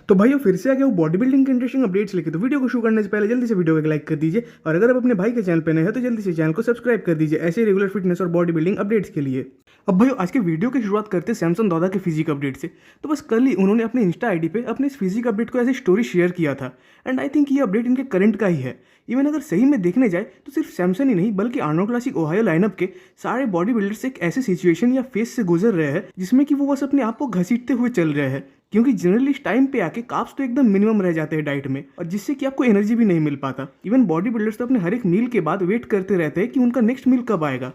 तो भाइयों फिर से आ गया वो बॉडी बिल्डिंग के इंटरेस्टिंग अपडेट्स लेके। तो वीडियो को शुरू करने से पहले जल्दी से वीडियो को एक लाइक कर दीजिए और अगर आप अपने भाई के चैनल पे नए हैं तो जल्दी से चैनल को सब्सक्राइब कर दीजिए ऐसे रेगुलर फिटनेस और बॉडी बिल्डिंग अपडेट्स के लिए। अब भाइयों आज के वीडियो की शुरुआत करते हैं सैमसन दादा के फिजिक अपडेट से। तो बस कल ही उन्होंने अपने इंस्टा आईडी पे अपने इस फिजिक अपडेट को ऐसे स्टोरी शेयर किया था एंड आई थिंक ये अपडेट इनके करंट का ही है। इवन अगर सही में देखने जाए तो सिर्फ सैमसन ही नहीं बल्कि आर्नोल्ड क्लासिक ओहायो लाइनअप के सारे बॉडी बिल्डर्स एक ऐसे सिचुएशन या फेस से गुजर रहे हैं जिसमें कि वो बस अपने आप को घसीटते हुए चल रहे हैं, क्योंकि जनरली इस टाइम पे आके कार्ब्स तो एकदम मिनिमम रह जाते हैं डाइट में और जिससे कि आपको एनर्जी भी नहीं मिल पाता। इवन बॉडी बिल्डर्स तो अपने हर एक मील के बाद वेट करते रहते हैं कि उनका नेक्स्ट मील कब आएगा।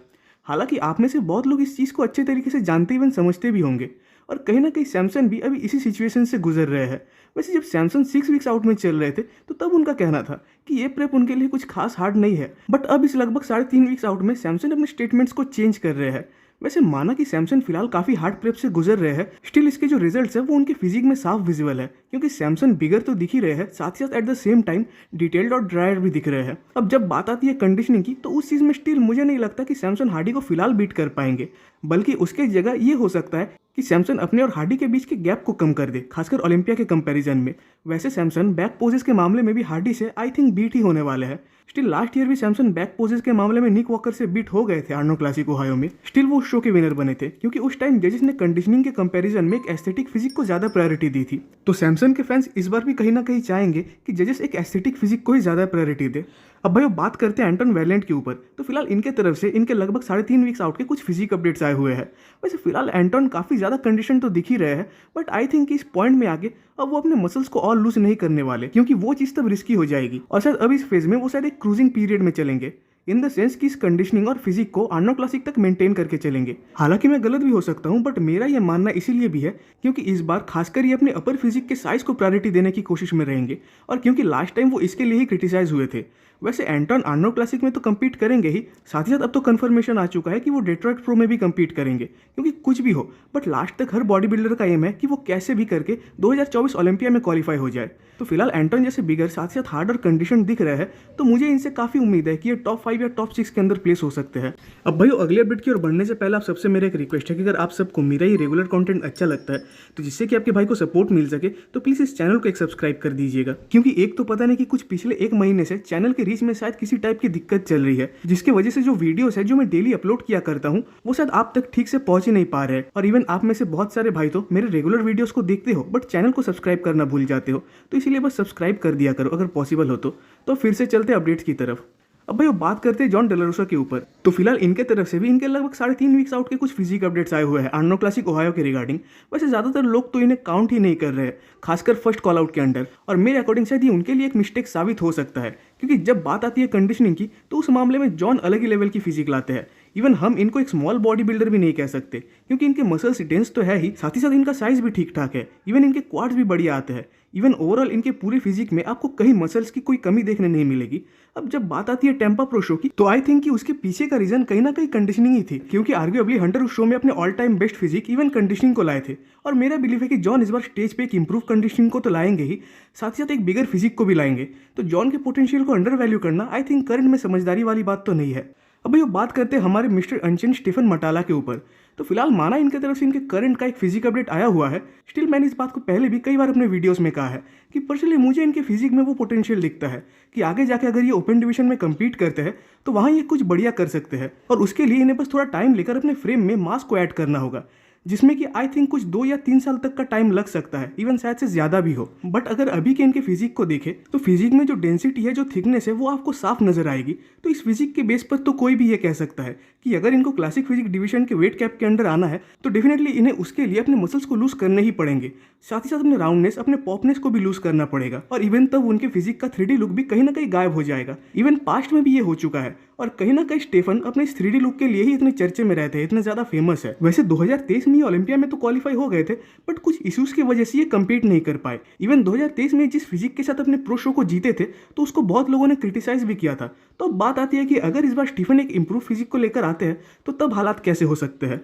हालांकि आप में से बहुत लोग इस चीज़ को अच्छे तरीके से जानते इवन समझते भी होंगे और कहीं ना कहीं सैमसन भी अभी इसी सिचुएशन से गुजर रहे हैं। वैसे जब सैमसन 6 वीक्स आउट में चल रहे थे तो तब उनका कहना था कि ये प्रेप उनके लिए कुछ खास हार्ड नहीं है, बट अब इस लगभग 3.5 वीक्स आउट में सैमसन अपने स्टेटमेंट्स को चेंज कर रहे हैं। वैसे माना कि सैमसन फिलहाल काफ़ी हार्ड प्रेप से गुजर रहे हैं, स्टिल इसके जो रिजल्ट्स है वो उनके फिजिक में साफ विजिबल है, क्योंकि सैमसन बिगर तो दिख ही रहे हैं, साथ ही साथ at the same time detailed और ड्रायर भी दिख रहे हैं। अब जब बात आती है कंडीशनिंग की तो उस चीज़ में स्टिल मुझे नहीं लगता कि सैमसन हार्डी को फिलहाल बीट कर पाएंगे, बल्कि उसके जगह ये हो सकता है कि सैमसन अपने और हार्डी के बीच के गैप को कम कर दे, खासकर ओलंपिया के कंपैरिजन में। वैसे सैमसन बैक पोजेस के मामले में भी हार्डी से आई थिंक बीट ही होने वाले हैं। स्टिल लास्ट ईयर भी सैमसन बैक पोजेस के मामले में निक वॉकर से बीट हो गए थे आर्नोल्ड क्लासिक ओहायो में। स्टिल वो उस शो के विनर बने थे, क्योंकि उस टाइम जजेस ने कंडीशनिंग के कंपैरिजन में एक एस्थेटिक फिजिक को ज्यादा प्रायोरिटी दी थी। तो सैमसन के फैंस इस बार भी कहीं ना कहीं चाहेंगे कि जजेस एक एस्थेटिक फिजिक को ही ज्यादा प्रायोरिटी दे। अब भाई बात करते हैं एंटन वैलेंट के ऊपर। तो फिलहाल इनके तरफ से इनके लगभग 3.5 वीक्स आउट के कुछ फिजिक अपडेट्स आए हुए हैं। वैसे फिलहाल एंटन काफ़ी ज़्यादा कंडीशन तो दिख ही रहे हैं, बट आई थिंक इस पॉइंट में आगे अब वो अपने मसल्स को और लूज नहीं करने वाले, क्योंकि वो चीज़ तब रिस्की हो जाएगी और शायद अब इस फेज में वो शायद एक क्रूजिंग पीरियड में चलेंगे, इन द सेंस कि इस कंडीशनिंग और फिजिक को आर्नोल्ड क्लासिक तक मेंटेन करके चलेंगे। हालांकि मैं गलत भी हो सकता हूं, बट मेरा यह मानना इसीलिए भी है क्योंकि इस बार खासकर ये अपने अपर फिजिक के साइज को प्रायोरिटी देने की कोशिश में रहेंगे, और क्योंकि लास्ट टाइम वो इसके लिए ही क्रिटिसाइज हुए थे। वैसे एंटन आर्नोल्ड क्लासिक में तो कम्पीट करेंगे ही, साथ ही साथ अब तो कंफर्मेशन आ चुका है कि वो डेट्रॉइट प्रो में भी कम्पीट करेंगे, क्योंकि कुछ भी हो बट लास्ट तक हर बॉडी बिल्डर का एम है कि वो कैसे भी करके 2024 ओलंपिया में क्वालिफाई हो जाए। तो फिलहाल एंटन जैसे बिगर साथ ही साथ हार्ड और कंडीशन दिख रहे हैं, तो मुझे इनसे काफ़ी उम्मीद है कि ये टॉप 5 या टॉप 6 के अंदर प्लेस हो सकते हैं। अब भाई अगले अपडेट की ओर बढ़ने से पहले आप सबसे मेरा एक रिक्वेस्ट है कि अगर आप सबको मेरा ये रेगुलर कंटेंट अच्छा लगता है तो जिससे कि आपके भाई को सपोर्ट मिल सके, तो प्लीज़ इस चैनल को एक सब्सक्राइब कर दीजिएगा, क्योंकि एक तो पता नहीं कि कुछ पिछले 1 महीने से चैनल के रीच में शायद किसी टाइप की दिक्कत चल रही है, जिसकी वजह से जो वीडियोस है जो मैं डेली अपलोड किया करता हूँ वो शायद आप तक ठीक से पहुंच ही नहीं पा रहे हैं। और इवन आप में से बहुत सारे भाई तो मेरे रेगुलर वीडियोस को देखते हो बट चैनल को सब्सक्राइब करना भूल जाते हो, तो इसीलिए बस सब्सक्राइब कर दिया करो अगर पॉसिबल हो तो फिर से चलते अपडेट्स की तरफ। अब भाई वो बात करते हैं जॉन डेलारोसा के ऊपर। तो फिलहाल इनके तरफ से भी इनके लगभग 3.5 वीक्स आउट के कुछ फिजिक अपडेट्स आए हुए हैं आर्नोल्ड क्लासिक ओहायो के रिगार्डिंग। वैसे ज़्यादातर लोग तो इन्हें काउंट ही नहीं कर रहे हैं, खासकर फर्स्ट कॉल आउट के अंडर, और मेरे अकॉर्डिंग शायद ये उनके लिए एक मिस्टेक साबित हो सकता है, क्योंकि जब बात आती है कंडीशनिंग की तो उस मामले में जॉन अलग ही लेवल की फिजिक लाते हैं। इवन हम इनको एक स्मॉल बॉडी बिल्डर भी नहीं कह सकते, क्योंकि इनके मसल्स डेंस तो है ही, साथ ही साथ इनका साइज भी ठीक ठाक है। इवन इनके क्वाड्स भी बढ़िया आते हैं। इवन ओवरऑल इनके पूरे फिजिक में आपको कहीं मसल्स की कोई कमी देखने नहीं मिलेगी। अब जब बात आती है टेम्पा प्रो शो की, तो आई थिंक कि उसके पीछे का रीजन कहीं ना कहीं कंडीशनिंग ही थी, क्योंकि आर्ग्यूएबली हंटर उस शो में अपने all time best physique even conditioning को लाए थे। और मेरा बिलीफ है कि जॉन इस बार स्टेज पे एक इंप्रूव कंडीशनिंग को तो लाएंगे ही, साथ ही साथ एक बिगर फिजिक को भी लाएंगे। तो जॉन के पोटेंशियल को अंडर वैल्यू करना आई थिंक करंट में समझदारी वाली बात तो नहीं है। अब भाई बात करते हैं हमारे मिस्टर अनचेन स्टीफन मटाला के ऊपर। तो फिलहाल माना इनके तरफ से इनके करंट का एक फिजिक अपडेट आया हुआ है, स्टिल मैंने इस बात को पहले भी कई बार अपने वीडियोस में कहा है कि पर्सनली मुझे इनके फिजिक में वो पोटेंशियल दिखता है कि आगे जाके अगर ये ओपन डिवीजन में कम्पीट करते हैं तो वहाँ ये कुछ बढ़िया कर सकते हैं, और उसके लिए इन्हें बस थोड़ा टाइम लेकर अपने फ्रेम में मास को ऐड करना होगा, जिसमें कि आई थिंक कुछ 2 या 3 साल तक का टाइम लग सकता है, इवन शायद से ज़्यादा भी हो। बट अगर अभी के इनके फिजिक को देखें तो फिजिक में जो डेंसिटी है, जो थिकनेस है, वो आपको साफ नजर आएगी। तो इस फिजिक के बेस पर तो कोई भी ये कह सकता है कि अगर इनको क्लासिक फिजिक डिवीजन के वेट कैप के अंडर आना है तो डेफिनेटली इन्हें उसके लिए अपने मसल्स को लूज करने ही पड़ेंगे, साथ ही साथ अपने राउंडनेस, अपने पॉपनेस को भी लूज करना पड़ेगा, और इवन तब उनके फिजिक का 3D लुक भी कहीं ना कहीं गायब हो जाएगा। इवन पास्ट में भी ये हो चुका है, और कहीं ना कहीं स्टेफन अपने इस 3D लुक के लिए ही इतने चर्चे में रहते हैं, इतने ज़्यादा फेमस है। वैसे 2023 में ये ओलंपिया में तो क्वालिफाई हो गए थे, बट कुछ इश्यूज की वजह से ये कम्पीट नहीं कर पाए। इवन 2023 में जिस फिजिक के साथ अपने प्रो शो को जीते थे तो उसको बहुत लोगों ने क्रिटिसाइज भी किया था। तो अब बात आती है कि अगर इस बार स्टीफन एक इंप्रूव फिजिक को लेकर आते हैं तो तब हालात कैसे हो सकते हैं।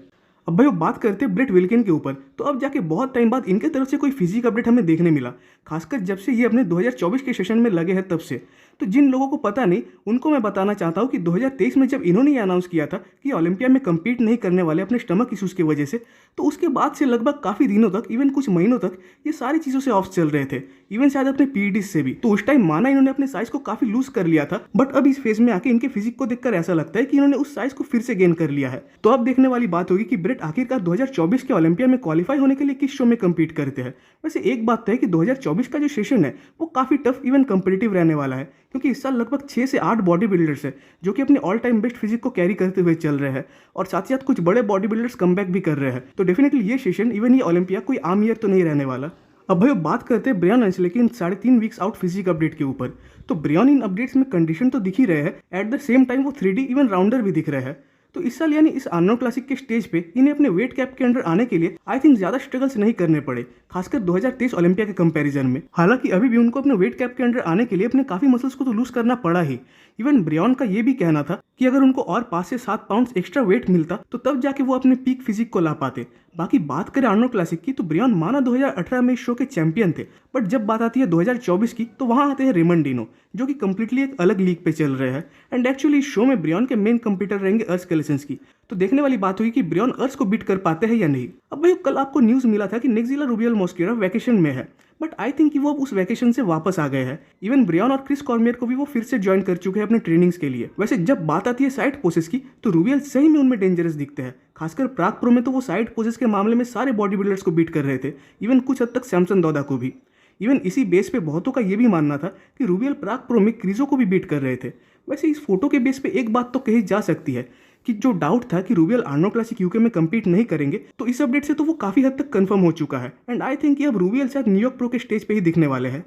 अब भाई बात करते हैं ब्रेट विल्किन के ऊपर। तो अब जाके बहुत टाइम बाद इनके तरफ से कोई फिजिक अपडेट हमें देखने मिला, खासकर जब से ये अपने 2024 के सेशन में लगे हैं तब से। तो जिन लोगों को पता नहीं उनको मैं बताना चाहता हूँ कि 2023 में जब इन्होंने ये अनाउंस किया था कि ओलंपिया में कम्पीट नहीं करने वाले अपने स्टमक इशूज़ की वजह से, तो उसके बाद से लगभग काफ़ी दिनों तक, इवन कुछ महीनों तक ये सारी चीज़ों से ऑफ चल रहे थे, इवन शायद अपने पीईडीज से भी। तो उस टाइम माना इन्होंने अपने साइज को काफ़ी लूज कर लिया था, बट अब इस फेज में आके इनके फिजिक को देखकर ऐसा लगता है कि इन्होंने उस साइज को फिर से गेन कर लिया है। तो अब देखने वाली बात होगी कि ब्रेट आखिरकार 2024 के ओलंपिया में क्वालिफाई होने के लिए किस शो में कम्पीट करते हैं। वैसे एक बात तो है कि 2024 का जो सेशन है वो काफ़ी टफ इवन कम्पिटिटिव रहने वाला है, क्योंकि इस साल लगभग 6 से 8 बॉडी बिल्डर्स है जो कि अपने ऑल टाइम बेस्ट फिजिक को कैरी करते हुए चल रहे हैं, और साथ ही साथ कुछ बड़े बॉडी बिल्डर्स कमबैक भी कर रहे हैं। तो डेफिनेटली ये सेशन, इवन ये ओलंपिया कोई आम ईयर तो नहीं रहने वाला। अब भाई बात करते हैं ब्रियन अंसले की इन 3.5 वीक्स आउट फिजिक अपडेट के ऊपर। तो ब्रियन इन अपडेट्स में कंडीशन तो दिख ही रहे हैं, एट द सेम टाइम वो 3D इवन राउंडर भी दिख रहे हैं। तो इस साल यानी इस आर्नोल्ड क्लासिक के स्टेज पे इन्हें अपने वेट कैप के अंडर आने के लिए आई थिंक ज़्यादा स्ट्रगल्स नहीं करने पड़े, खासकर 2023 ओलंपिया के कंपैरिजन में। हालांकि अभी भी उनको अपने वेट कैप के अंडर आने के लिए अपने काफ़ी मसल्स को तो लूज करना पड़ा ही। इवन ब्रियन का ये भी कहना था कि अगर उनको और 5 से 7 पाउंड्स एक्स्ट्रा वेट मिलता तो तब जाके वो अपने पीक फिजिक को ला पाते। बाकी बात करें आर्नोल्ड क्लासिक की, तो ब्रियन माना 2018 में इस शो के चैंपियन थे, बट जब बात आती है 2024 की तो वहाँ आते हैं रेमंड डिनो, जो कि कम्प्लीटली एक अलग लीग पे चल रहे हैं। एंड एक्चुअली इस शो में ब्रियन के मेन कंपीटर रहेंगे अर्श कलेसेंस की। तो देखने वाली बात हुई कि ब्रियन अर्श को बीट कर पाते हैं या नहीं। अब भाई कल आपको न्यूज़ मिला था कि नेक्जिला रूबियल मॉस्केरा वैकेशन में है, बट आई थिंक कि वो अब उस वैकेशन से वापस आ गए हैं। इवन ब्रियन और क्रिस कॉर्मियर को भी वो फिर से ज्वाइन कर चुके हैं अपने ट्रेनिंग्स के लिए। वैसे जब बात आती है साइड पोसेस की, तो रूबियल सही में उनमें डेंजरस दिखते हैं, खासकर प्राग प्रो में तो वो साइड पोसेस के मामले में सारे बॉडी बिल्डर्स को बीट कर रहे थे, इवन कुछ हद तक सैमसन दौदा को भी। इवन इसी बेस पे बहुतों का ये भी मानना था कि रूबियल प्राग प्रो में क्रिजो को भी बीट कर रहे थे। वैसे इस फोटो के बेस पे एक बात तो कही जा सकती है कि जो डाउट था कि रूबियल आर्नोल्ड क्लासिक यूके में कम्पीट नहीं करेंगे, तो इस अपडेट से तो वो काफ़ी हद तक कंफर्म हो चुका है। एंड आई थिंक कि अब रूबियल शायद न्यूयॉर्क प्रो के स्टेज पे ही दिखने वाले हैं।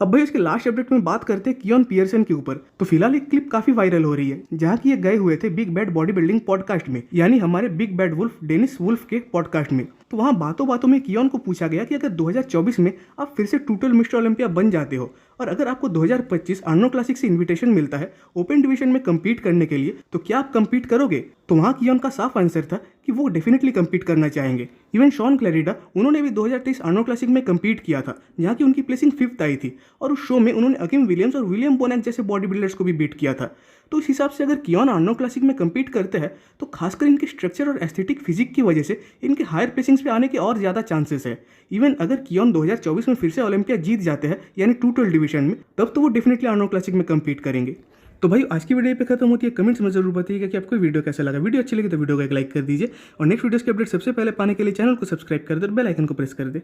अब भाई इसके लास्ट अपडेट में बात करते हैं कियोन पियर्सन के ऊपर। तो फिलहाल एक क्लिप काफी वायरल हो रही है जहाँ की ये गए हुए थे big bad body building podcast में, यानी हमारे big bad wolf Dennis Wolf के पॉडकास्ट में। तो वहाँ बातों बातों में कियोन को पूछा गया कि अगर 2024 में आप फिर से टोटल मिस्टर ओलंपिया बन जाते हो और अगर आपको 2025 आर्नोल्ड क्लासिक से इन्विटेशन मिलता है ओपन डिवीजन में कम्पीट करने के लिए, तो क्या आप कम्पीट करोगे? तो वहाँ कियोन का साफ आंसर था कि वो डेफिनेटली कम्पीट करना चाहेंगे। इवन शॉन क्लैरिडा, उन्होंने भी 2023 आर्नोल्ड क्लासिक में कम्पीट किया था, जहाँ की उनकी प्लेसिंग 5th आई थी, और उस शो में उन्होंने अकिम विलियम्स और विलियम बोनैक जैसे बॉडी बिल्डर्स को भी बीट किया था। तो इस हिसाब से अगर कियोन आर्नोल्ड क्लासिक में कम्पीट करते हैं तो खासकर इनके स्ट्रक्चर और एस्थेटिक फिजिक की वजह से इनके हायर प्लेसिंग्स पे आने के और ज़्यादा चांसेस है। इवन अगर कियोन 2024 में फिर से ओलंपिया जीत जाते हैं यानी टोटल डिवीजन में, तब तो वो डेफिनेटली आर्नोल्ड क्लासिक में कम्पीट करेंगे। तो भाई आज की वीडियो पे खत्म होती है। कमेंट्स में जरूर बताइएगा कि आपको वीडियो कैसा लगा। वीडियो अच्छी लगी तो वीडियो को एक लाइक कर दीजिए और नेक्स्ट वीडियोस के अपडेट सबसे पहले पाने के लिए चैनल को सब्सक्राइब कर दे और बेल आइकन को प्रेस कर दे।